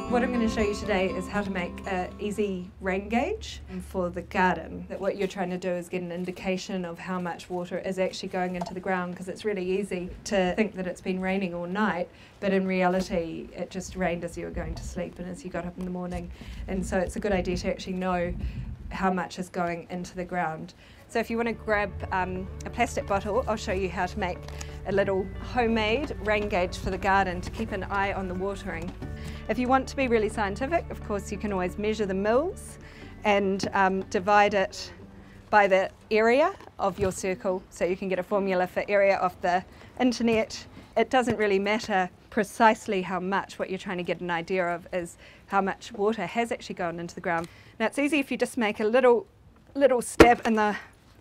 What I'm going to show you today is how to make an easy rain gauge for the garden. That what you're trying to do is get an indication of how much water is actually going into the ground, because it's really easy to think that it's been raining all night, but in reality it just rained as you were going to sleep and as you got up in the morning. And so it's a good idea to actually know how much is going into the ground. So if you want to grab a plastic bottle, I'll show you how to make a little homemade rain gauge for the garden to keep an eye on the watering. If you want to be really scientific, of course, you can always measure the mils and divide it by the area of your circle, so you can get a formula for area off the internet. It doesn't really matter precisely how much. What you're trying to get an idea of is how much water has actually gone into the ground. Now it's easy if you just make a little stab in the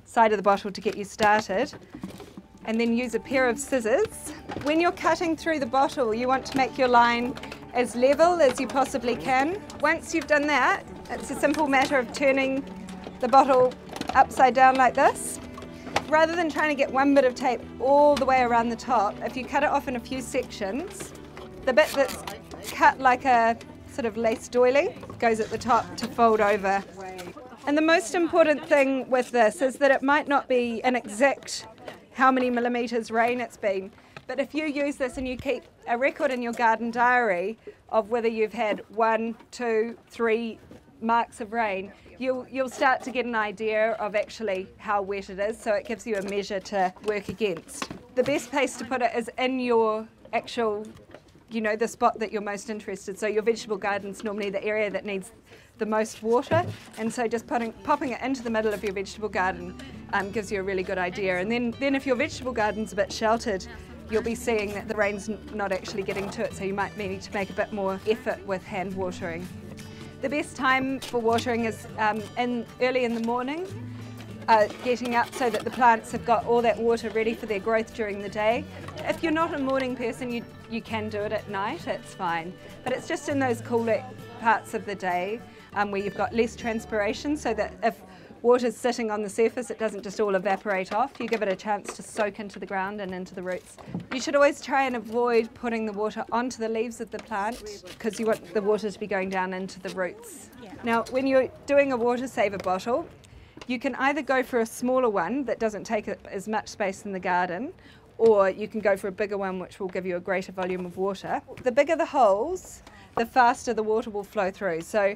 side of the bottle to get you started, and then use a pair of scissors. When you're cutting through the bottle, you want to make your line as level as you possibly can. Once you've done that, it's a simple matter of turning the bottle upside down like this. Rather than trying to get one bit of tape all the way around the top, if you cut it off in a few sections, the bit that's cut like a sort of lace doily goes at the top to fold over. And the most important thing with this is that it might not be an exact how many millimetres rain it's been, but if you use this and you keep a record in your garden diary of whether you've had 1, 2, 3 marks of rain, you'll start to get an idea of actually how wet it is, so it gives you a measure to work against. The best place to put it is in your actual, the spot that you're most interested. So your vegetable garden's normally the area that needs the most water, and so just popping it into the middle of your vegetable garden gives you a really good idea. And then if your vegetable garden's a bit sheltered, you'll be seeing that the rain's not actually getting to it, so you might need to make a bit more effort with hand watering. The best time for watering is early in the morning, getting up so that the plants have got all that water ready for their growth during the day. If you're not a morning person, you can do it at night, it's fine. But it's just in those cooler parts of the day where you've got less transpiration, so that if water's sitting on the surface, it doesn't just all evaporate off. You give it a chance to soak into the ground and into the roots. You should always try and avoid putting the water onto the leaves of the plant, because you want the water to be going down into the roots. Now, when you're doing a water saver bottle, you can either go for a smaller one that doesn't take as much space in the garden, or you can go for a bigger one which will give you a greater volume of water. The bigger the holes, the faster the water will flow through. So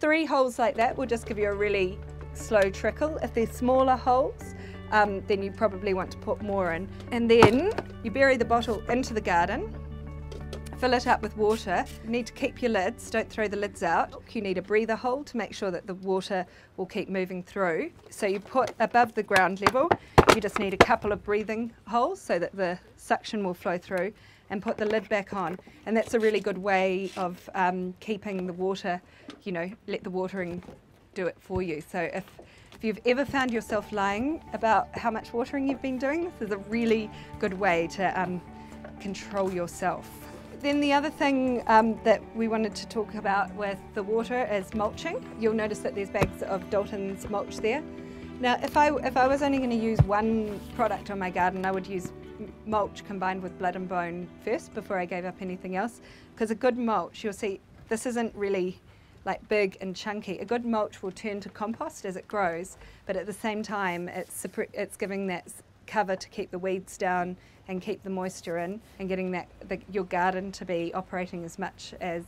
3 holes like that will just give you a really slow trickle. If they're smaller holes, then you probably want to put more in. And then you bury the bottle into the garden, fill it up with water. You need to keep your lids, don't throw the lids out. You need a breather hole to make sure that the water will keep moving through. So you put above the ground level, you just need a couple of breathing holes so that the suction will flow through, and put the lid back on. And that's a really good way of keeping the water, let the watering do it for you. So if you've ever found yourself lying about how much watering you've been doing, this is a really good way to control yourself. Then the other thing that we wanted to talk about with the water is mulching. You'll notice that there's bags of Daltons Mulch there. Now if I was only going to use one product on my garden, I would use mulch combined with blood and bone first before I gave up anything else, because a good mulch, you'll see this isn't really like big and chunky. A good mulch will turn to compost as it grows, but at the same time it's giving that cover to keep the weeds down and keep the moisture in, and getting your garden to be operating as much as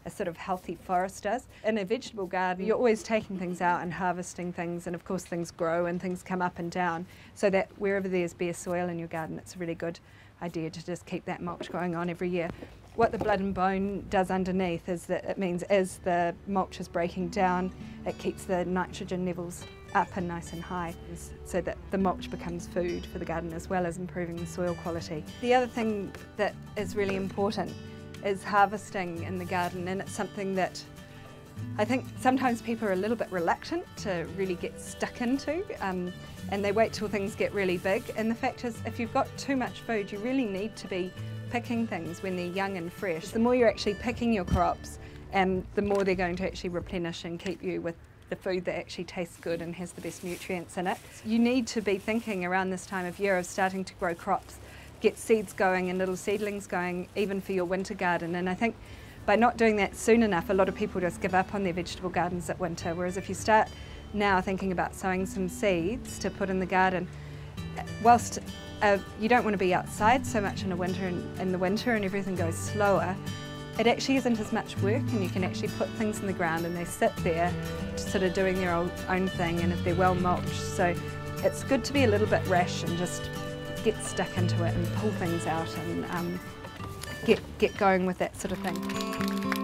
a sort of healthy forest does. In a vegetable garden, you're always taking things out and harvesting things, and of course things grow and things come up and down, so that wherever there's bare soil in your garden, it's a really good idea to just keep that mulch going on every year. What the blood and bone does underneath is that it means as the mulch is breaking down, it keeps the nitrogen levels up and nice and high, so that the mulch becomes food for the garden as well as improving the soil quality. The other thing that is really important is harvesting in the garden, and it's something that I think sometimes people are a little bit reluctant to really get stuck into, and they wait till things get really big. And the fact is, if you've got too much food, you really need to be picking things when they're young and fresh. The more you're actually picking your crops, the more they're going to actually replenish and keep you with the food that actually tastes good and has the best nutrients in it. You need to be thinking around this time of year of starting to grow crops, get seeds going and little seedlings going, even for your winter garden. And I think by not doing that soon enough, a lot of people just give up on their vegetable gardens at winter, whereas if you start now thinking about sowing some seeds to put in the garden, whilst you don't want to be outside so much in the winter and everything goes slower, it actually isn't as much work, and you can actually put things in the ground and they sit there sort of doing their own thing, and if they're well mulched. So it's good to be a little bit rash and just get stuck into it and pull things out and get going with that sort of thing.